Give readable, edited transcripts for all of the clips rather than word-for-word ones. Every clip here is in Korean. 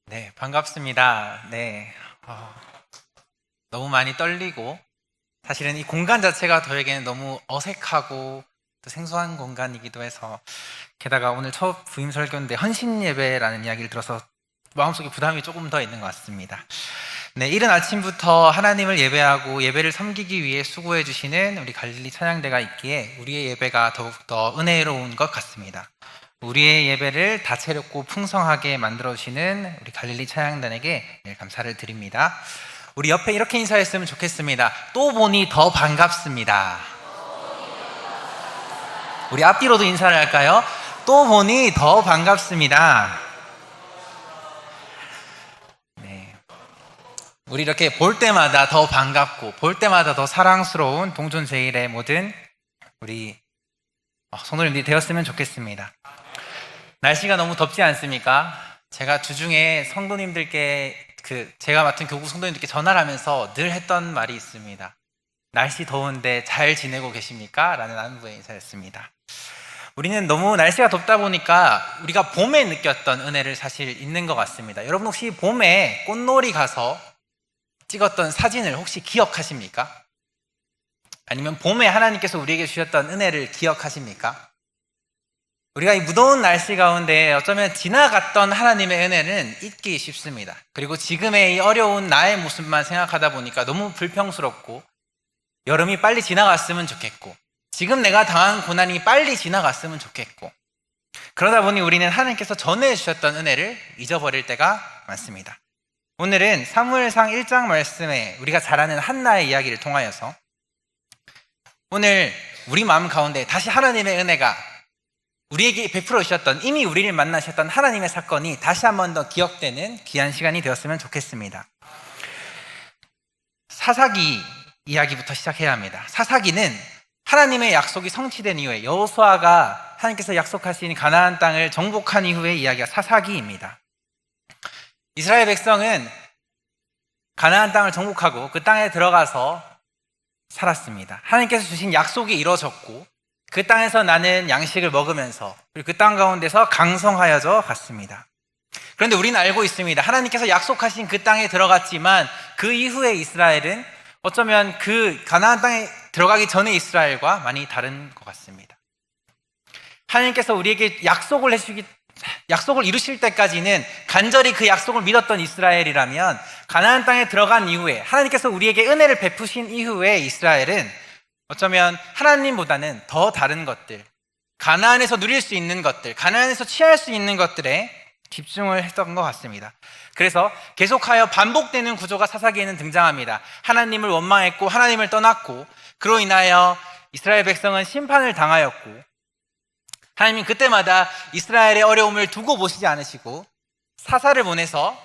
네, 반갑습니다. 네, 너무 많이 떨리고, 사실은 이 공간 자체가 저에게는 너무 어색하고 또 생소한 공간이기도 해서, 게다가 오늘 첫 부임 설교인데 헌신 예배라는 이야기를 들어서 마음속에 부담이 조금 더 있는 것 같습니다. 네, 이른 아침부터 하나님을 예배하고 예배를 섬기기 위해 수고해 주시는 우리 갈릴리 찬양대가 있기에 우리의 예배가 더욱더 은혜로운 것 같습니다. 우리의 예배를 다채롭고 풍성하게 만들어 주시는 우리 갈릴리 찬양단에게 감사를 드립니다. 우리 옆에 이렇게 인사했으면 좋겠습니다. 또 보니 더 반갑습니다. 우리 앞뒤로도 인사를 할까요? 또 보니 더 반갑습니다. 네. 우리 이렇게 볼 때마다 더 반갑고 볼 때마다 더 사랑스러운 동촌제일의 모든 우리 성도님들이 되었으면 좋겠습니다. 날씨가 너무 덥지 않습니까? 제가 주중에 성도님들께 제가 맡은 교구 성도님들께 전화를 하면서 늘 했던 말이 있습니다. 날씨 더운데 잘 지내고 계십니까? 라는 안부의 인사였습니다. 우리는 너무 날씨가 덥다 보니까 우리가 봄에 느꼈던 은혜를 사실 있는 것 같습니다. 여러분 혹시 봄에 꽃놀이 가서 찍었던 사진을 혹시 기억하십니까? 아니면 봄에 하나님께서 우리에게 주셨던 은혜를 기억하십니까? 우리가 이 무더운 날씨 가운데 어쩌면 지나갔던 하나님의 은혜는 잊기 쉽습니다. 그리고 지금의 이 어려운 나의 모습만 생각하다 보니까 너무 불평스럽고 여름이 빨리 지나갔으면 좋겠고 지금 내가 당한 고난이 빨리 지나갔으면 좋겠고 그러다 보니 우리는 하나님께서 전해주셨던 은혜를 잊어버릴 때가 많습니다. 오늘은 사무엘상 1장 말씀에 우리가 잘 아는 한나의 이야기를 통하여서 오늘 우리 마음 가운데 다시 하나님의 은혜가 우리에게 베풀어 주셨던 이미 우리를 만나셨던 하나님의 사건이 다시 한 번 더 기억되는 귀한 시간이 되었으면 좋겠습니다. 사사기 이야기부터 시작해야 합니다. 사사기는 하나님의 약속이 성취된 이후에 여호수아가 하나님께서 약속하신 가나안 땅을 정복한 이후의 이야기가 사사기입니다. 이스라엘 백성은 가나안 땅을 정복하고 그 땅에 들어가서 살았습니다. 하나님께서 주신 약속이 이루어졌고 그 땅에서 나는 양식을 먹으면서 그리고 그 땅 가운데서 강성하여져 갔습니다. 그런데 우리는 알고 있습니다. 하나님께서 약속하신 그 땅에 들어갔지만 그 이후에 이스라엘은 어쩌면 그 가나안 땅에 들어가기 전에 이스라엘과 많이 다른 것 같습니다. 하나님께서 우리에게 약속을 이루실 때까지는 간절히 그 약속을 믿었던 이스라엘이라면 가나안 땅에 들어간 이후에 하나님께서 우리에게 은혜를 베푸신 이후에 이스라엘은 어쩌면 하나님보다는 더 다른 것들, 가나안에서 누릴 수 있는 것들, 가나안에서 취할 수 있는 것들에 집중을 했던 것 같습니다. 그래서 계속하여 반복되는 구조가 사사기에는 등장합니다. 하나님을 원망했고 하나님을 떠났고 그로 인하여 이스라엘 백성은 심판을 당하였고 하나님은 그때마다 이스라엘의 어려움을 두고 보시지 않으시고 사사를 보내서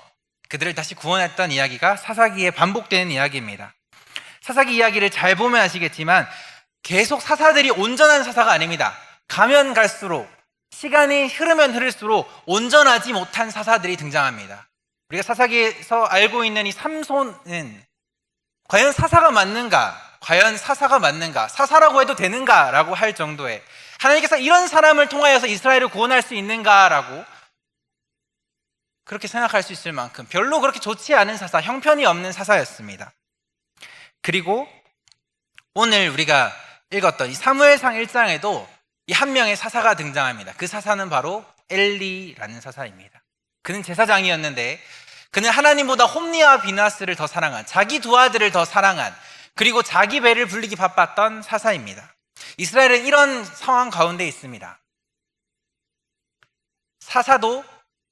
그들을 다시 구원했던 이야기가 사사기에 반복되는 이야기입니다. 사사기 이야기를 잘 보면 아시겠지만 계속 사사들이 온전한 사사가 아닙니다. 가면 갈수록 시간이 흐르면 흐를수록 온전하지 못한 사사들이 등장합니다. 우리가 사사기에서 알고 있는 이 삼손은 과연 사사가 맞는가? 과연 사사가 맞는가? 사사라고 해도 되는가? 라고 할 정도의 하나님께서 이런 사람을 통하여서 이스라엘을 구원할 수 있는가라고 그렇게 생각할 수 있을 만큼 별로 그렇게 좋지 않은 사사, 형편이 없는 사사였습니다. 그리고 오늘 우리가 읽었던 이 사무엘상 1장에도 이 한 명의 사사가 등장합니다. 그 사사는 바로 엘리라는 사사입니다. 그는 제사장이었는데 그는 하나님보다 홈리와 비나스를 더 사랑한, 자기 두 아들을 더 사랑한, 그리고 자기 배를 불리기 바빴던 사사입니다. 이스라엘은 이런 상황 가운데 있습니다. 사사도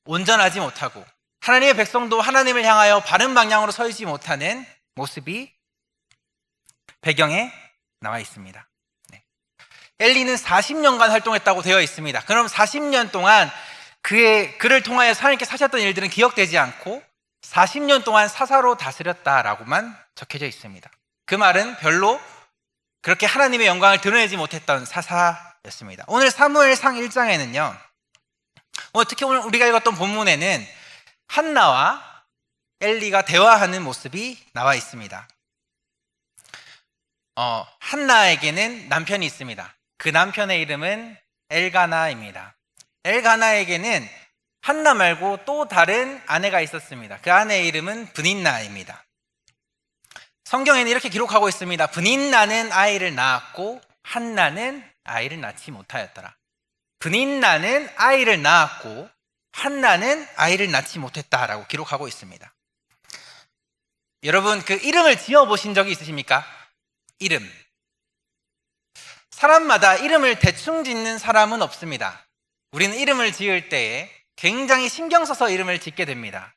온전하지 못하고 하나님의 백성도 하나님을 향하여 바른 방향으로 서지 못하는 모습이 배경에 나와 있습니다. 네. 엘리는 40년간 활동했다고 되어 있습니다. 그럼 40년 동안 그를 통하여 하나님께 사셨던 일들은 기억되지 않고 40년 동안 사사로 다스렸다라고만 적혀져 있습니다. 그 말은 별로 그렇게 하나님의 영광을 드러내지 못했던 사사였습니다. 오늘 사무엘상 1장에는요 특히 오늘 우리가 읽었던 본문에는 한나와 엘리가 대화하는 모습이 나와 있습니다. 한나에게는 남편이 있습니다. 그 남편의 이름은 엘가나입니다. 엘가나에게는 한나 말고 또 다른 아내가 있었습니다. 그 아내의 이름은 브닌나입니다. 성경에는 이렇게 기록하고 있습니다. 브닌나는 아이를 낳았고 한나는 아이를 낳지 못하였더라. 브닌나는 아이를 낳았고 한나는 아이를 낳지 못했다라고 기록하고 있습니다. 여러분, 그 이름을 지어보신 적이 있으십니까? 이름. 사람마다 이름을 대충 짓는 사람은 없습니다. 우리는 이름을 지을 때에 굉장히 신경 써서 이름을 짓게 됩니다.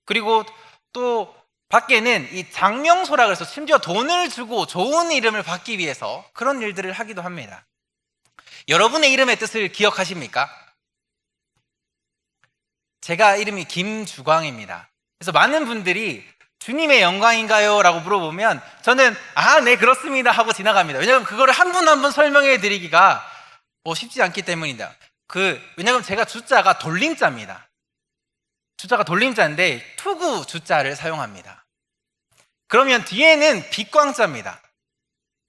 그리고 또 밖에는 이 장명소라 그래서 심지어 돈을 주고 좋은 이름을 받기 위해서 그런 일들을 하기도 합니다. 여러분의 이름의 뜻을 기억하십니까? 제가 이름이 김주광입니다. 그래서 많은 분들이 주님의 영광인가요? 라고 물어보면 저는 네 그렇습니다 하고 지나갑니다. 왜냐하면 그거를 한 분 한 분 설명해 드리기가 쉽지 않기 때문입니다. 왜냐하면 제가 주자가 돌림자입니다. 주자가 돌림자인데 투구 주자를 사용합니다. 그러면 뒤에는 빛광자입니다.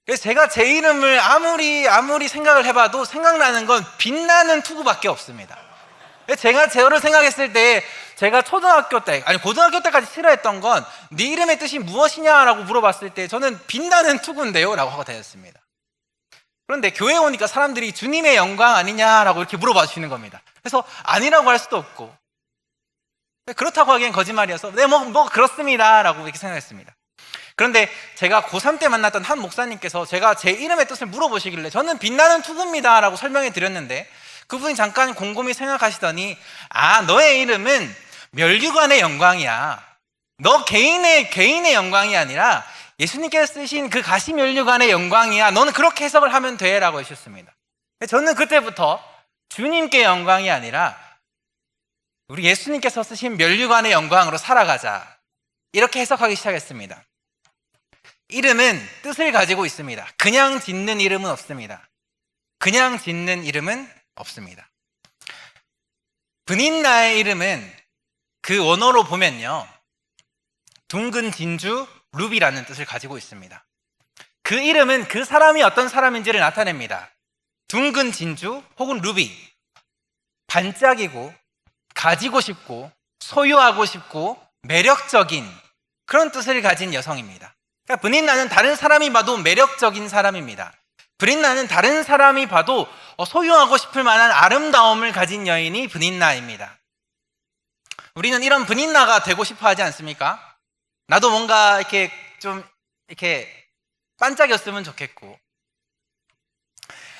그래서 제가 제 이름을 아무리 생각을 해봐도 생각나는 건 빛나는 투구밖에 없습니다. 제가 제어를 생각했을 때 제가 고등학교 때까지 싫어했던 건 네 이름의 뜻이 무엇이냐라고 물어봤을 때 저는 빛나는 투구인데요 라고 하고 다녔습니다. 그런데 교회에 오니까 사람들이 주님의 영광 아니냐라고 이렇게 물어봐 주시는 겁니다. 그래서 아니라고 할 수도 없고 그렇다고 하기엔 거짓말이어서 네 뭐 그렇습니다 라고 이렇게 생각했습니다. 그런데 제가 고3 때 만났던 한 목사님께서 제가 제 이름의 뜻을 물어보시길래 저는 빛나는 투구입니다 라고 설명해 드렸는데 그분이 잠깐 곰곰이 생각하시더니 너의 이름은 멸류관의 영광이야. 너 개인의 영광이 아니라 예수님께서 쓰신 그 가시면류관의 영광이야. 너는 그렇게 해석을 하면 돼 라고 하셨습니다. 저는 그때부터 주님께 영광이 아니라 우리 예수님께서 쓰신 면류관의 영광으로 살아가자 이렇게 해석하기 시작했습니다. 이름은 뜻을 가지고 있습니다. 그냥 짓는 이름은 없습니다. 그냥 짓는 이름은 없습니다. 브닌나의 이름은 그 원어로 보면요 둥근 진주 루비라는 뜻을 가지고 있습니다. 그 이름은 그 사람이 어떤 사람인지를 나타냅니다. 둥근 진주 혹은 루비, 반짝이고 가지고 싶고 소유하고 싶고 매력적인 그런 뜻을 가진 여성입니다. 그러니까 브닌나는 다른 사람이 봐도 매력적인 사람입니다. 브닌나는 다른 사람이 봐도 소유하고 싶을 만한 아름다움을 가진 여인이 브닌나입니다. 우리는 이런 브닌나가 되고 싶어 하지 않습니까? 나도 뭔가 이렇게 좀 이렇게 반짝였으면 좋겠고.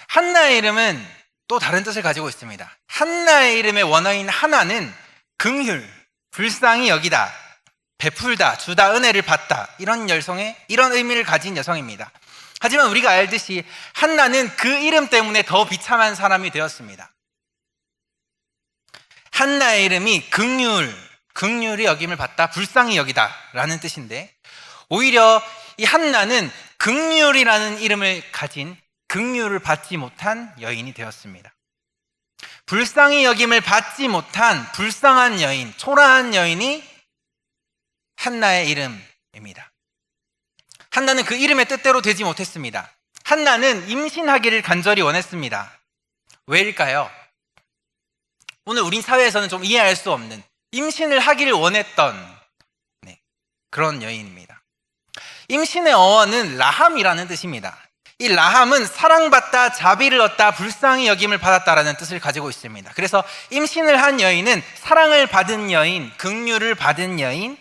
한나의 이름은 또 다른 뜻을 가지고 있습니다. 한나의 이름의 원어인 하나는 긍휼, 불쌍히 여기다, 베풀다, 주다, 은혜를 받다 이런 의미를 가진 여성입니다. 하지만 우리가 알듯이 한나는 그 이름 때문에 더 비참한 사람이 되었습니다. 한나의 이름이 긍휼히 여김을 받다, 불쌍히 여기다 라는 뜻인데 오히려 이 한나는 긍휼이라는 이름을 가진 긍휼을 받지 못한 여인이 되었습니다. 불쌍히 여김을 받지 못한 불쌍한 여인, 초라한 여인이 한나의 이름입니다. 한나는 그 이름의 뜻대로 되지 못했습니다. 한나는 임신하기를 간절히 원했습니다. 왜일까요? 오늘 우리 사회에서는 좀 이해할 수 없는 임신을 하기를 원했던 그런 여인입니다. 임신의 어원은 라함이라는 뜻입니다. 이 라함은 사랑받다, 자비를 얻다, 불쌍히 여김을 받았다라는 뜻을 가지고 있습니다. 그래서 임신을 한 여인은 사랑을 받은 여인, 긍휼을 받은 여인,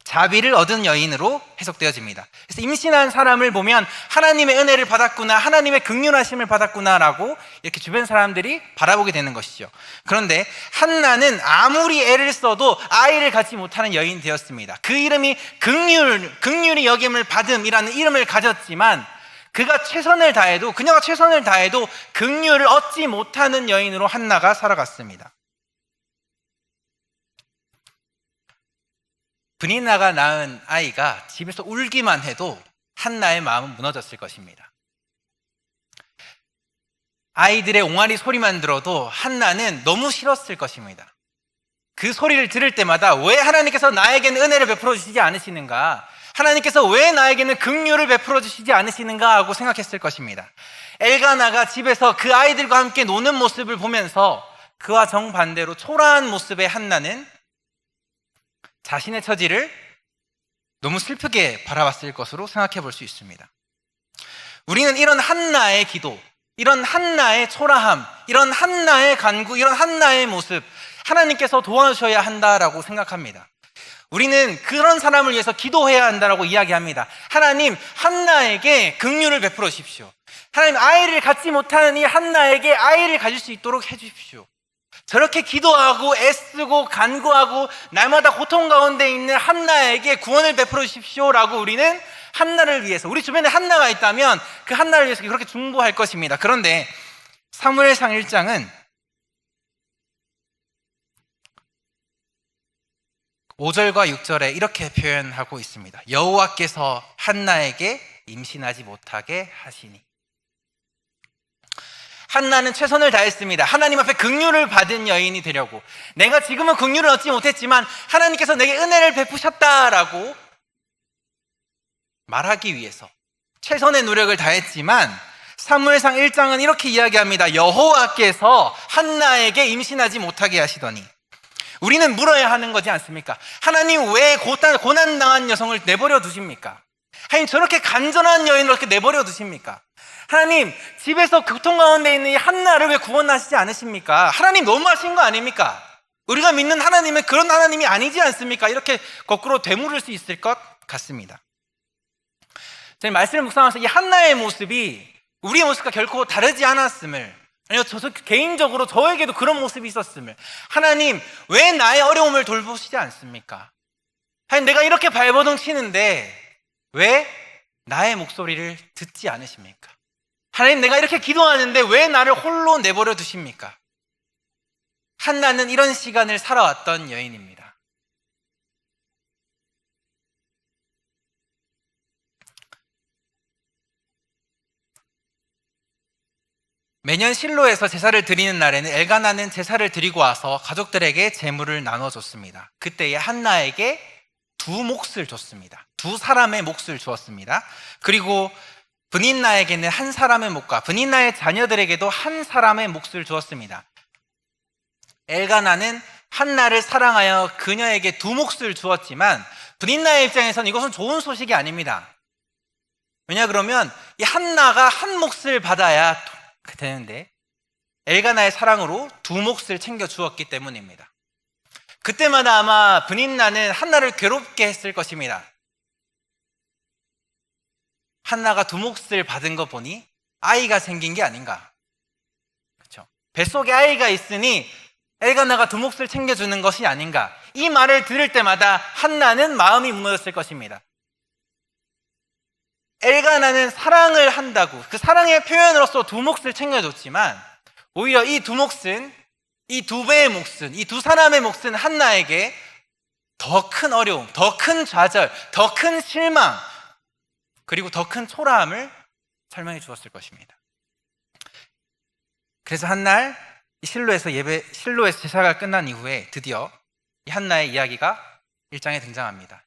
자비를 얻은 여인으로 해석되어집니다. 그래서 임신한 사람을 보면 하나님의 은혜를 받았구나, 하나님의 긍휼하심을 받았구나라고 이렇게 주변 사람들이 바라보게 되는 것이죠. 그런데 한나는 아무리 애를 써도 아이를 갖지 못하는 여인이 되었습니다. 그 이름이 긍휼히 여김을 받음이라는 이름을 가졌지만 그녀가 최선을 다해도 긍휼을 얻지 못하는 여인으로 한나가 살아갔습니다. 브닌나가 낳은 아이가 집에서 울기만 해도 한나의 마음은 무너졌을 것입니다. 아이들의 옹알이 소리만 들어도 한나는 너무 싫었을 것입니다. 그 소리를 들을 때마다 왜 하나님께서 나에게는 은혜를 베풀어 주시지 않으시는가? 하나님께서 왜 나에게는 긍휼을 베풀어 주시지 않으시는가 하고 생각했을 것입니다. 엘가나가 집에서 그 아이들과 함께 노는 모습을 보면서 그와 정반대로 초라한 모습의 한나는 자신의 처지를 너무 슬프게 바라봤을 것으로 생각해 볼 수 있습니다. 우리는 이런 한나의 기도, 이런 한나의 초라함, 이런 한나의 간구, 이런 한나의 모습, 하나님께서 도와주셔야 한다라고 생각합니다. 우리는 그런 사람을 위해서 기도해야 한다라고 이야기합니다. 하나님, 한나에게 긍휼을 베풀어 주십시오. 하나님, 아이를 갖지 못하는 이 한나에게 아이를 가질 수 있도록 해주십시오. 저렇게 기도하고 애쓰고 간구하고 날마다 고통 가운데 있는 한나에게 구원을 베풀어 주십시오라고 우리는 한나를 위해서, 우리 주변에 한나가 있다면 그 한나를 위해서 그렇게 중보할 것입니다. 그런데 사무엘상 1장은 5절과 6절에 이렇게 표현하고 있습니다. 여호와께서 한나에게 임신하지 못하게 하시니. 한나는 최선을 다했습니다. 하나님 앞에 긍휼을 받은 여인이 되려고. 내가 지금은 긍휼을 얻지 못했지만 하나님께서 내게 은혜를 베푸셨다라고 말하기 위해서 최선의 노력을 다했지만 사무엘상 1장은 이렇게 이야기합니다. 여호와께서 한나에게 임신하지 못하게 하시더니. 우리는 물어야 하는 거지 않습니까? 하나님, 왜 고난당한 여성을 내버려 두십니까? 하나님, 저렇게 간절한 여인을 어떻게 내버려 두십니까? 하나님, 집에서 고통 가운데 있는 이 한나를 왜 구원하시지 않으십니까? 하나님, 너무하신 거 아닙니까? 우리가 믿는 하나님은 그런 하나님이 아니지 않습니까? 이렇게 거꾸로 되물을 수 있을 것 같습니다. 저희 말씀을 묵상하면서 이 한나의 모습이 우리의 모습과 결코 다르지 않았음을, 아니요, 저 개인적으로 저에게도 그런 모습이 있었음을, 하나님, 왜 나의 어려움을 돌보시지 않습니까? 하나님, 내가 이렇게 발버둥 치는데 왜 나의 목소리를 듣지 않으십니까? 하나님, 내가 이렇게 기도하는데 왜 나를 홀로 내버려 두십니까? 한나는 이런 시간을 살아왔던 여인입니다. 매년 실로에서 제사를 드리는 날에는 엘가나는 제사를 드리고 와서 가족들에게 제물을 나눠줬습니다. 그때에 한나에게 2몫을 줬습니다. 2사람의 몫을 주었습니다. 그리고 브닌나에게는 1사람의 몫과 브닌나의 자녀들에게도 1사람의 몫을 주었습니다. 엘가나는 한나를 사랑하여 그녀에게 2몫을 주었지만 브닌나의 입장에서는 이것은 좋은 소식이 아닙니다. 왜냐 그러면 이 한나가 1몫을 받아야 되는데 엘가나의 사랑으로 2몫을 챙겨 주었기 때문입니다. 그때마다 아마 브닌나는 한나를 괴롭게 했을 것입니다. 한나가 2몫을 받은 거 보니 아이가 생긴 게 아닌가. 그렇죠? 뱃속에 아이가 있으니 엘가나가 2몫을 챙겨주는 것이 아닌가. 이 말을 들을 때마다 한나는 마음이 무너졌을 것입니다. 엘가나는 사랑을 한다고 그 사랑의 표현으로서 2몫을 챙겨줬지만 오히려 이 2몫은, 이 2배의 몫은, 이 2사람의 몫은 한나에게 더 큰 어려움, 더 큰 좌절, 더 큰 실망, 그리고 더 큰 초라함을 설명해 주었을 것입니다. 그래서 한날 실로에서 제사가 끝난 이후에 드디어 이 한나의 이야기가 1장에 등장합니다.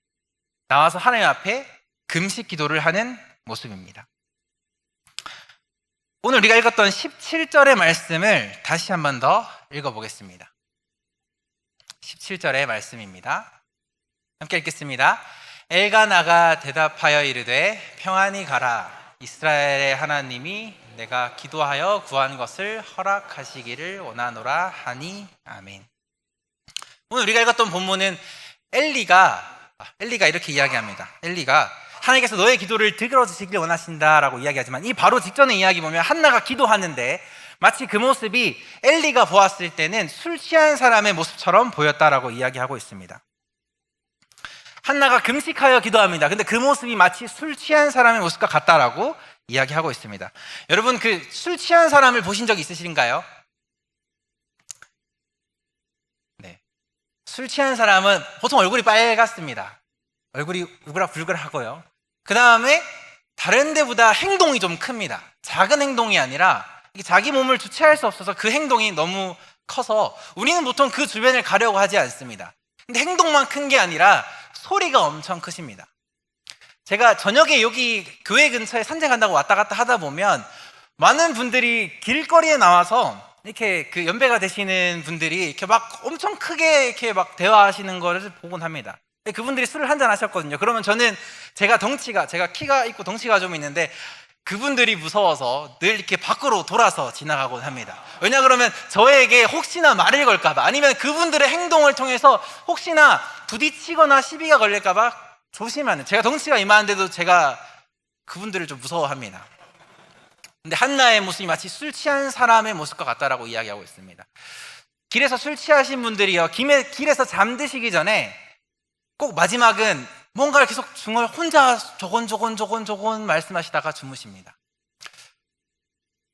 나와서 하나님 앞에 금식 기도를 하는 모습입니다. 오늘 우리가 읽었던 17절의 말씀을 다시 한 번 더 읽어보겠습니다. 17절의 말씀입니다. 함께 읽겠습니다. 엘가나가 대답하여 이르되 평안히 가라. 이스라엘의 하나님이 내가 기도하여 구한 것을 허락하시기를 원하노라 하니 아멘. 오늘 우리가 읽었던 본문은 엘리가 이렇게 이야기합니다. 엘리가 하나님께서 너의 기도를 들어주시길 원하신다라고 이야기하지만 이 바로 직전의 이야기 보면 한나가 기도하는데 마치 그 모습이 엘리가 보았을 때는 술 취한 사람의 모습처럼 보였다라고 이야기하고 있습니다. 한나가 금식하여 기도합니다. 근데 그 모습이 마치 술 취한 사람의 모습과 같다라고 이야기하고 있습니다. 여러분, 그 술 취한 사람을 보신 적 있으신가요? 네. 술 취한 사람은 보통 얼굴이 빨갛습니다. 얼굴이 우글우글하고요. 그 다음에 다른 데보다 행동이 좀 큽니다. 작은 행동이 아니라 자기 몸을 주체할 수 없어서 그 행동이 너무 커서 우리는 보통 그 주변을 가려고 하지 않습니다. 근데 행동만 큰 게 아니라 소리가 엄청 크십니다. 제가 저녁에 여기 교회 근처에 산책한다고 왔다 갔다 하다 보면 많은 분들이 길거리에 나와서 이렇게 그 연배가 되시는 분들이 이렇게 막 엄청 크게 이렇게 막 대화하시는 거를 보곤 합니다. 그분들이 술을 한잔 하셨거든요. 그러면 저는 제가 키가 있고 덩치가 좀 있는데 그분들이 무서워서 늘 이렇게 밖으로 돌아서 지나가곤 합니다. 왜냐 그러면 저에게 혹시나 말을 걸까봐, 아니면 그분들의 행동을 통해서 혹시나 부딪히거나 시비가 걸릴까봐 조심하는, 제가 덩치가 이만한데도 제가 그분들을 좀 무서워합니다. 근데 한나의 모습이 마치 술 취한 사람의 모습과 같다라고 이야기하고 있습니다. 길에서 술 취하신 분들이요, 길에서 잠드시기 전에 꼭 마지막은 뭔가를 계속 혼자 조곤조곤 말씀하시다가 주무십니다.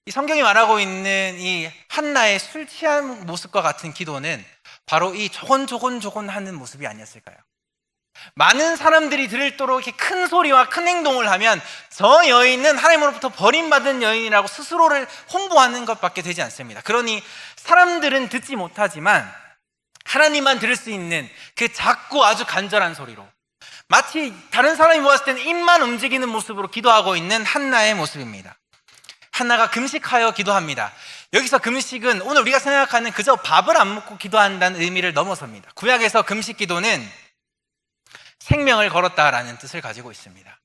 이 성경이 말하고 있는 이 한나의 술 취한 모습과 같은 기도는 바로 이 조곤조곤 하는 모습이 아니었을까요? 많은 사람들이 들을도록 이렇게 큰 소리와 큰 행동을 하면 저 여인은 하나님으로부터 버림받은 여인이라고 스스로를 홍보하는 것밖에 되지 않습니다. 그러니 사람들은 듣지 못하지만 하나님만 들을 수 있는 그 작고 아주 간절한 소리로, 마치 다른 사람이 보았을 때는 입만 움직이는 모습으로 기도하고 있는 한나의 모습입니다. 한나가 금식하여 기도합니다. 여기서 금식은 오늘 우리가 생각하는 그저 밥을 안 먹고 기도한다는 의미를 넘어섭니다. 구약에서 금식 기도는 생명을 걸었다라는 뜻을 가지고 있습니다.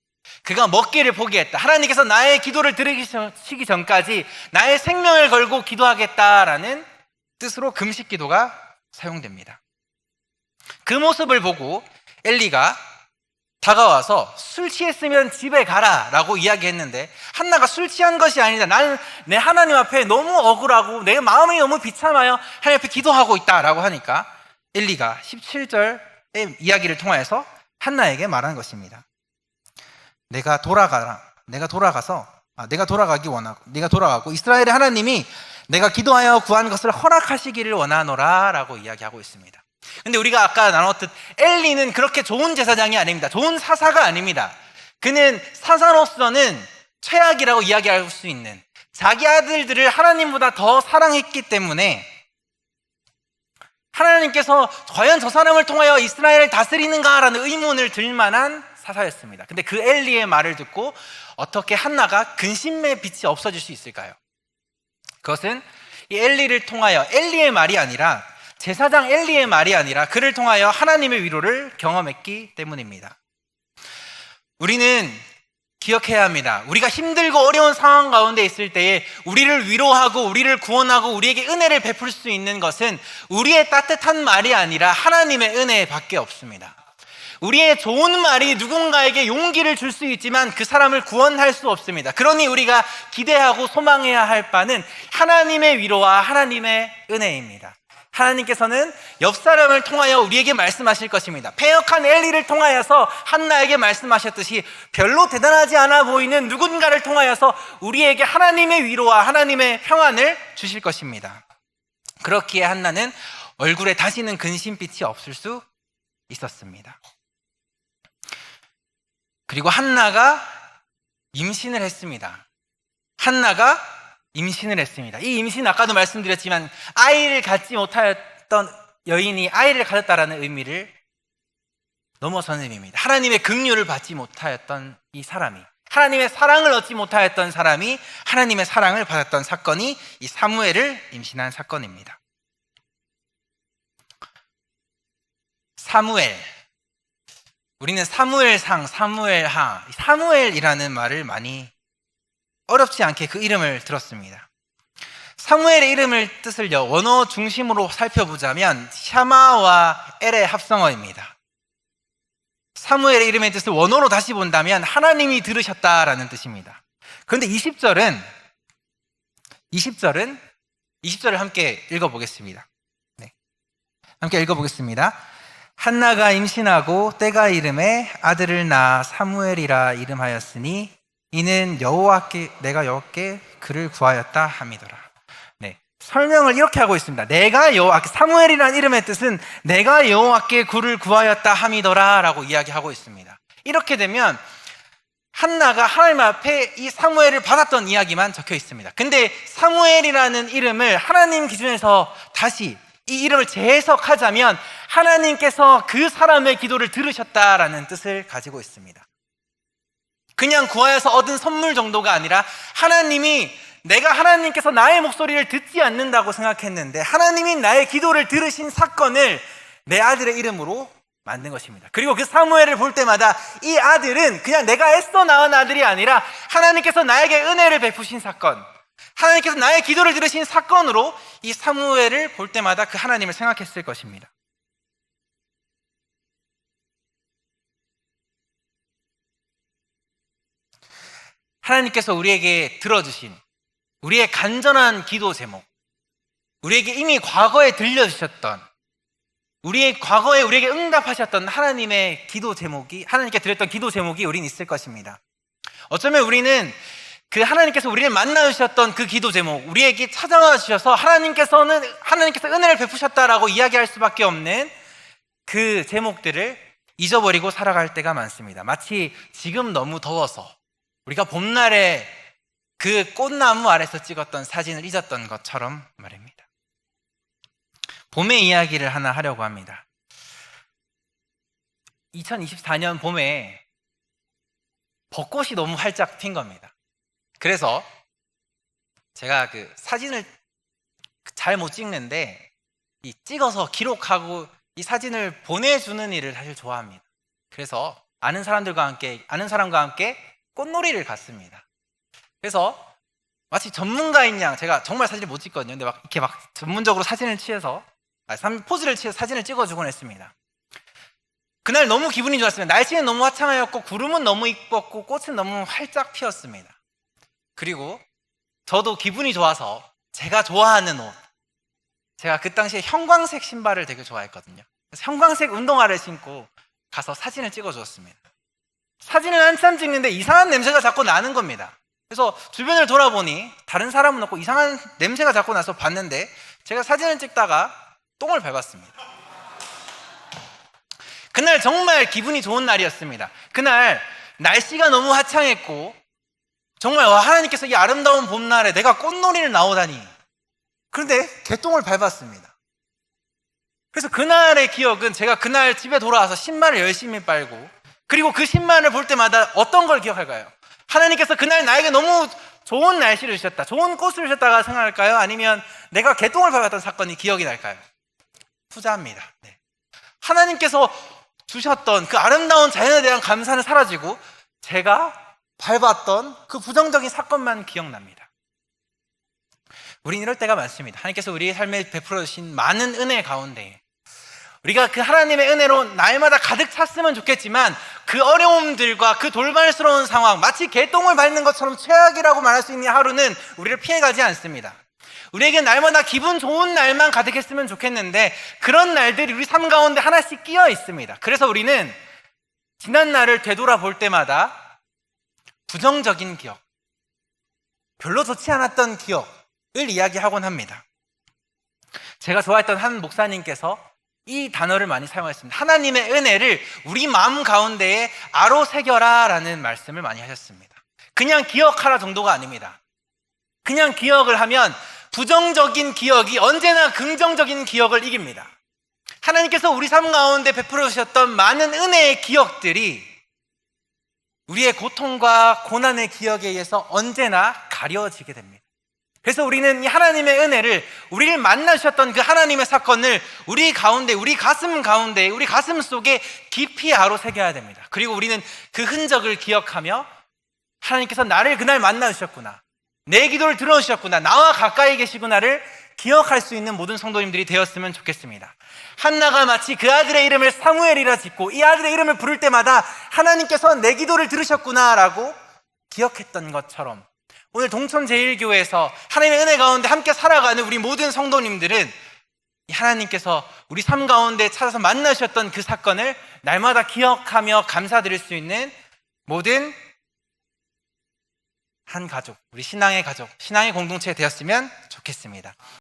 그가 먹기를 포기했다. 하나님께서 나의 기도를 들으시기 전까지 나의 생명을 걸고 기도하겠다라는 뜻으로 금식 기도가 사용됩니다. 그 모습을 보고 엘리가 다가와서 술 취했으면 집에 가라 라고 이야기했는데, 한나가 술 취한 것이 아니다, 나는 내 하나님 앞에 너무 억울하고 내 마음이 너무 비참하여 하나님 앞에 기도하고 있다 라고 하니까 엘리가 17절의 이야기를 통하여서 한나에게 말하는 것입니다. 내가 돌아가고 이스라엘의 하나님이 내가 기도하여 구한 것을 허락하시기를 원하노라 라고 이야기하고 있습니다. 근데 우리가 아까 나눴듯 엘리는 그렇게 좋은 제사장이 아닙니다. 좋은 사사가 아닙니다. 그는 사사로서는 최악이라고 이야기할 수 있는, 자기 아들들을 하나님보다 더 사랑했기 때문에 하나님께서 과연 저 사람을 통하여 이스라엘을 다스리는가라는 의문을 들 만한 사사였습니다. 근데 그 엘리의 말을 듣고 어떻게 한나가 근심의 빛이 없어질 수 있을까요? 그것은 이 엘리를 통하여, 엘리의 말이 아니라, 제사장 엘리의 말이 아니라 그를 통하여 하나님의 위로를 경험했기 때문입니다. 우리는 기억해야 합니다. 우리가 힘들고 어려운 상황 가운데 있을 때에 우리를 위로하고 우리를 구원하고 우리에게 은혜를 베풀 수 있는 것은 우리의 따뜻한 말이 아니라 하나님의 은혜밖에 없습니다. 우리의 좋은 말이 누군가에게 용기를 줄 수 있지만 그 사람을 구원할 수 없습니다. 그러니 우리가 기대하고 소망해야 할 바는 하나님의 위로와 하나님의 은혜입니다. 하나님께서는 옆 사람을 통하여 우리에게 말씀하실 것입니다. 패역한 엘리를 통하여서 한나에게 말씀하셨듯이 별로 대단하지 않아 보이는 누군가를 통하여서 우리에게 하나님의 위로와 하나님의 평안을 주실 것입니다. 그렇기에 한나는 얼굴에 다시는 근심빛이 없을 수 있었습니다. 그리고 한나가 임신을 했습니다. 이 임신, 아까도 말씀드렸지만 아이를 갖지 못하였던 여인이 아이를 가졌다라는 의미를 넘어서는 의미입니다. 하나님의 긍휼을 받지 못하였던 이 사람이, 하나님의 사랑을 얻지 못하였던 사람이 하나님의 사랑을 받았던 사건이 이 사무엘을 임신한 사건입니다. 사무엘, 우리는 사무엘상, 사무엘하, 사무엘이라는 말을 많이 어렵지 않게 그 이름을 들었습니다. 사무엘의 이름을 뜻을요, 원어 중심으로 살펴보자면 샤마와 엘의 합성어입니다. 사무엘의 이름의 뜻을 원어로 다시 본다면 하나님이 들으셨다라는 뜻입니다. 그런데 20절을 함께 읽어보겠습니다. 네. 함께 읽어보겠습니다. 한나가 임신하고 때가 이름에 아들을 낳아 사무엘이라 이름하였으니 이는 내가 여호와께 그를 구하였다 함이더라. 네, 설명을 이렇게 하고 있습니다. 사무엘이라는 이름의 뜻은 내가 여호와께 그를 구하였다 함이더라 라고 이야기하고 있습니다. 이렇게 되면 한나가 하나님 앞에 이 사무엘을 받았던 이야기만 적혀 있습니다. 근데 사무엘이라는 이름을 하나님 기준에서 다시 이 이름을 재해석하자면 하나님께서 그 사람의 기도를 들으셨다라는 뜻을 가지고 있습니다. 그냥 구하여서 얻은 선물 정도가 아니라 하나님이 내가 하나님께서 나의 목소리를 듣지 않는다고 생각했는데 하나님이 나의 기도를 들으신 사건을 내 아들의 이름으로 만든 것입니다. 그리고 그 사무엘을 볼 때마다 이 아들은 그냥 내가 애써 낳은 아들이 아니라 하나님께서 나에게 은혜를 베푸신 사건, 하나님께서 나의 기도를 들으신 사건으로 이 사무엘을 볼 때마다 그 하나님을 생각했을 것입니다. 하나님께서 우리에게 들어주신 우리의 간절한 기도 제목, 우리에게 이미 과거에 들려주셨던, 우리의 과거에 우리에게 응답하셨던 하나님의 기도 제목이, 하나님께 드렸던 기도 제목이 우린 있을 것입니다. 어쩌면 우리는 그 하나님께서 우리를 만나주셨던 그 기도 제목, 우리에게 찾아와 주셔서 하나님께서 은혜를 베푸셨다라고 이야기할 수밖에 없는 그 제목들을 잊어버리고 살아갈 때가 많습니다. 마치 지금 너무 더워서 우리가 봄날에 그 꽃나무 아래서 찍었던 사진을 잊었던 것처럼 말입니다. 봄의 이야기를 하나 하려고 합니다. 2024년 봄에 벚꽃이 너무 활짝 핀 겁니다. 그래서 제가 그 사진을 잘 못 찍는데 이 찍어서 기록하고 이 사진을 보내주는 일을 사실 좋아합니다. 그래서 아는 사람과 함께 꽃놀이를 갔습니다. 그래서 마치 전문가인 양, 제가 정말 사진을 못 찍거든요. 근데 이렇게 전문적으로 포즈를 취해서 사진을 찍어주곤 했습니다. 그날 너무 기분이 좋았습니다. 날씨는 너무 화창하였고 구름은 너무 이뻤고 꽃은 너무 활짝 피었습니다. 그리고 저도 기분이 좋아서 제가 좋아하는 옷, 제가 그 당시에 형광색 신발을 되게 좋아했거든요. 그래서 형광색 운동화를 신고 가서 사진을 찍어주었습니다. 사진을 한참 찍는데 이상한 냄새가 자꾸 나는 겁니다. 그래서 주변을 돌아보니 다른 사람은 없고 이상한 냄새가 자꾸 나서 봤는데 제가 사진을 찍다가 똥을 밟았습니다. 그날 정말 기분이 좋은 날이었습니다. 그날 날씨가 너무 화창했고 정말 하나님께서 이 아름다운 봄날에 내가 꽃놀이를 나오다니. 그런데 개똥을 밟았습니다. 그래서 그날의 기억은 제가 그날 집에 돌아와서 신발을 열심히 빨고, 그리고 그 신발을 볼 때마다 어떤 걸 기억할까요? 하나님께서 그날 나에게 너무 좋은 날씨를 주셨다, 좋은 꽃을 주셨다가 생각할까요? 아니면 내가 개똥을 밟았던 사건이 기억이 날까요? 후자입니다. 네. 하나님께서 주셨던 그 아름다운 자연에 대한 감사는 사라지고 제가 밟았던 그 부정적인 사건만 기억납니다. 우린 이럴 때가 많습니다. 하나님께서 우리의 삶에 베풀어 주신 많은 은혜 가운데 우리가 그 하나님의 은혜로 날마다 가득 찼으면 좋겠지만 그 어려움들과 그 돌발스러운 상황, 마치 개똥을 밟는 것처럼 최악이라고 말할 수 있는 하루는 우리를 피해가지 않습니다. 우리에게 날마다 기분 좋은 날만 가득했으면 좋겠는데 그런 날들이 우리 삶 가운데 하나씩 끼어 있습니다. 그래서 우리는 지난 날을 되돌아볼 때마다 부정적인 기억, 별로 좋지 않았던 기억을 이야기하곤 합니다. 제가 좋아했던 한 목사님께서 이 단어를 많이 사용했습니다. 하나님의 은혜를 우리 마음 가운데에 아로 새겨라 라는 말씀을 많이 하셨습니다. 그냥 기억하라 정도가 아닙니다. 그냥 기억을 하면 부정적인 기억이 언제나 긍정적인 기억을 이깁니다. 하나님께서 우리 삶 가운데 베풀어 주셨던 많은 은혜의 기억들이 우리의 고통과 고난의 기억에 의해서 언제나 가려지게 됩니다. 그래서 우리는 이 하나님의 은혜를, 우리를 만나주셨던 그 하나님의 사건을 우리 가운데, 우리 가슴 가운데, 우리 가슴 속에 깊이 아로새겨야 됩니다. 그리고 우리는 그 흔적을 기억하며 하나님께서 나를 그날 만나주셨구나, 내 기도를 들어주셨구나, 나와 가까이 계시구나를 기억할 수 있는 모든 성도님들이 되었으면 좋겠습니다. 한나가 마치 그 아들의 이름을 사무엘이라 짓고 이 아들의 이름을 부를 때마다 하나님께서 내 기도를 들으셨구나라고 기억했던 것처럼 오늘 동천제일교회에서 하나님의 은혜 가운데 함께 살아가는 우리 모든 성도님들은 하나님께서 우리 삶 가운데 찾아서 만나셨던 그 사건을 날마다 기억하며 감사드릴 수 있는 모든 한 가족, 우리 신앙의 가족, 신앙의 공동체가 되었으면 좋겠습니다.